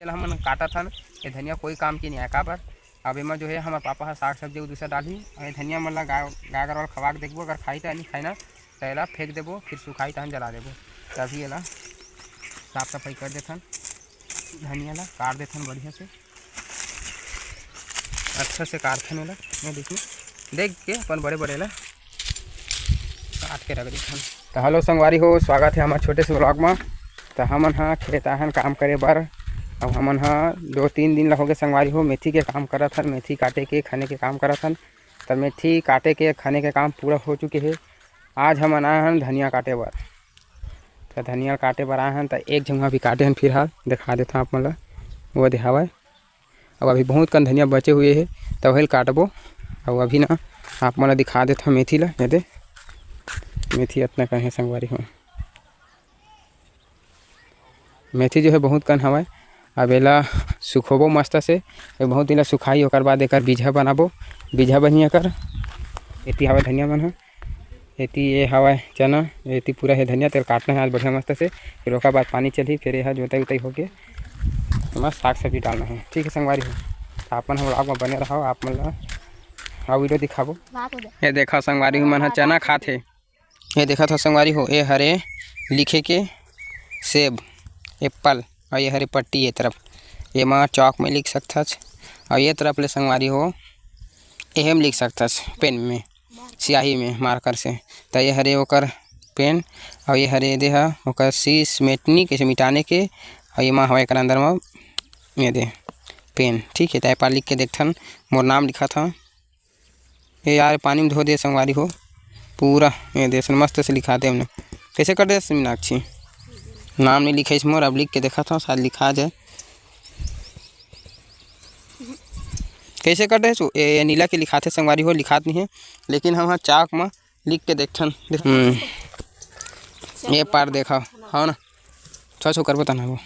चला हमन काटा था ये धनिया कोई काम की नहीं है का बर। अब एमा जो है हमारे पापा हा साग सब्जी दूसरा डाली और ये धनिया मन ला गाय गरवा खवा के देखबो, अगर खाई तो नहीं खाई ना तो एला फेंक देबो, फिर सुखाई तहन जला देबो। तभी एला साफ सफाई कर देथन, धनिया ला काट देथन बढ़िया से, अच्छा से काटथन एला। मैं देखी देख के अपन बड़े बड़े ला काट के रख देथन। तो हेलो संगवारी हो, स्वागत है हमारे छोटे से ब्लॉग में। तो हमन हाँ खेत आहन काम करे बर। अब हमन हाँ 2-3 दिन हो गए संगवारी हो, मेथी के काम करत हन, मेथी काटे के खाने के काम करत हन। तो मेथी काटे के खाने के काम पूरा हो चुके हैं। आज हमन आए हन धनिया काटे बर। तो धनिया काटे बर आए हन, तो एक जगह भी काटे हन, फिलहाल दिखा देता आप मन ला वो दिखावा। अब अभी बहुत कन धनिया बचे हुए है तो वही काटबो। और अभी ना आप मन ला दिखा देता मेथी ला। ये दे मेथी इतना कन है संगवारी हो, मेथी जो है बहुत कन हवय। अब एला सुखोबो मस्त से, बहुत दिन सुखाई, ओकर बाद एकर बीजा बनाबो, बीजा बनिया कर। एती हवय धनिया मन ह, एती ये हवय चना, एती पूरा है धनिया। तेल काटना है आज बढ़िया मस्त से, फिर ओकर बाद पानी चलही, फिर यह जोताई उताई होके मस्त साग सब्जी डालना है। ठीक है संगवारी हो, आपन हम ब्लॉग में बने रहो, आप मन ला और वीडियो दिखाबो। ये देखा संगवारी हो मन ह चना खाथे। ये देखा था संगवारी हो, ये हरे लिखे के सेब एप्पल, और ये हरी पट्टी ये तरफ ये माँ चौक में लिख सकथस, और ये तरफ ले संगवारी हो एहम लिख सकथस पेन में, स्याही में मार्कर से। तो ये हरे ओकर पेन, और ये हरे दे हा ओकर शीश मेटनी कैसे मिटाने के, और ये माँ हवा कर अंदर में ये दे पेन। ठीक है, तो पार लिख के देखथन, मोर नाम लिखा था। ये यार पानी में धो दे संगवारी हो पूरा, ये दे मस्त से लिखा दे हमने। कैसे कर दे मीनाक्षी, नाम नहीं लिखा मोर, अब लिख के देखा था शायद लिखा जाए। कैसे कर दे ये नीला के लिखाते संगवारी हो, लिखात नहीं है, लेकिन हम चाक में लिख के देखथन। ये पार देखा हाँ ना, छो कर बता ना वो।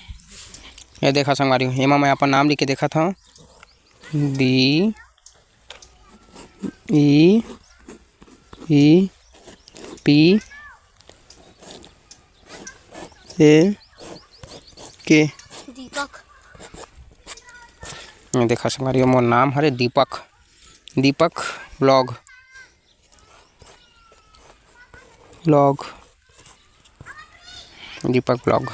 ये देखा संगवारी हो, एमा मैं अपन नाम लिख के देखा था, DEE PA के दीपक। देखा संगवारी हो मोर नाम हरे दीपक, दीपक ब्लॉग दीपक ब्लॉग।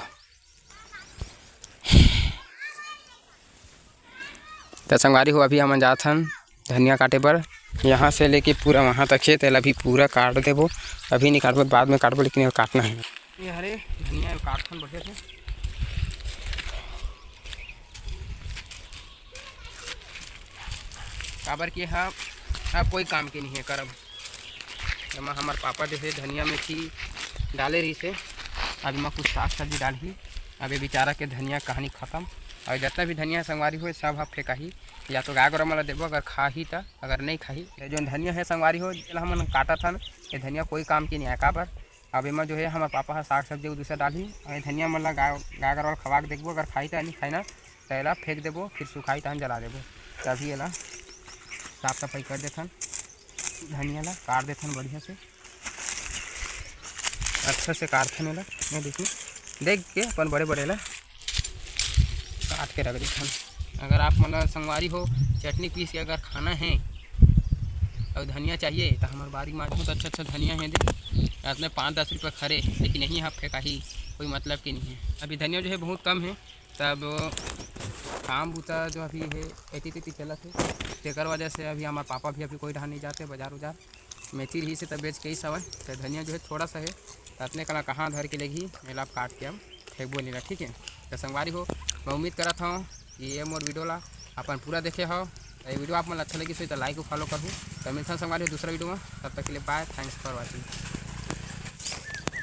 तो संगवारी हो अभी हम जात हन धनिया काटे बर, यहाँ से लेके पूरा वहाँ तक खेत है, अभी पूरा काट देबो। अभी नहीं काटबो, बाद में काटबो, लेकिन काटना है। ये हरे धनिया काटथन बढ़िया से, काबर की हाँ अब कोई काम के नहीं है करब। एमा हमार पापा जो है धनिया मेथी डाले रही से, अब मैं कुछ साग सब्जी डाली। अब ये बेचारा के धनिया कहानी खत्म, और जितना भी धनिया संगवारी हो सब हम फेंकाही, या तो गाय गरम वाला देबो अगर खाही तो, अगर नहीं खाही। ये जो धनिया है संगवारी हो हमन काटा था, ये धनिया कोई काम की नहीं है का बर। अब एमा जो है हमारे पापा हा साग सब्जी दूसरा डाली और ये धनिया मन ला गाय गरवा खवा के देखबो, अगर खाई तो नहीं खाई ना तो एला फेंक देबो, फिर सुखाई तहन जला देबो। तभी एला साफ सफाई कर देथन, धनिया ला काट देथन बढ़िया से, अच्छा से काटथन एला। मैं देखी देख के अपन बड़े बड़े ला काट के रख देथन। अगर आप मतलब संगवारी हो चटनी पीस के अगर खाना है और धनिया चाहिए तो हमारे बारी में बहुत अच्छा धनिया है दे, इसमें 5-10 रुपये खरे, लेकिन यहीं आप फेंका ही कोई मतलब की नहीं है। अभी धनिया जो है बहुत कम है, तब काम बूता जो अभी है एती चलत है, तेकर वजह से अभी हमारे पापा भी अभी कोई ढान नहीं जाते बाजार उजार, मेथी रही से तब बेच के ही सवय। तो धनिया जो है थोड़ा सा है, तो अपने कला कहाँ धर के लेगी मेला काट के हम फेंकबो नहीं ला। ठीक है, तो संगवारी हो मैं उम्मीद करता हूँ कि ये मोर वीडियो ला अपन पूरा देखे हो। ये वीडियो आप मन अच्छा लगी तो लाइक और फॉलो करूँ। तो मिलता हूँ संगवारी हो दूसरा वीडियो में, तब तक के लिए बाय, थैंक्स फॉर वॉचिंग।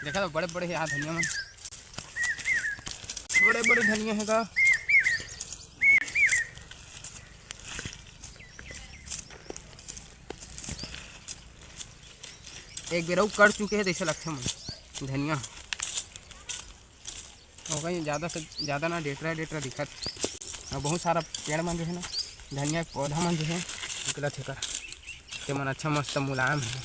देखा तो बड़े बड़े है यहाँ धनिया मन, बड़े बड़े धनिया है का। एक बेर कर चुके हैं तो ऐसा लगता है मन धनिया हो गई ज़्यादा से ज़्यादा ना डेटरा दिखत। और बहुत सारा पेड़ मन जो है ना, धनिया के पौधा मन जो है निकलत है कर, ते मन अच्छा मस्त मुलायम है।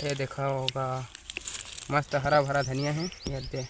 ये देखा होगा मस्त हरा भरा धनिया है। ये दे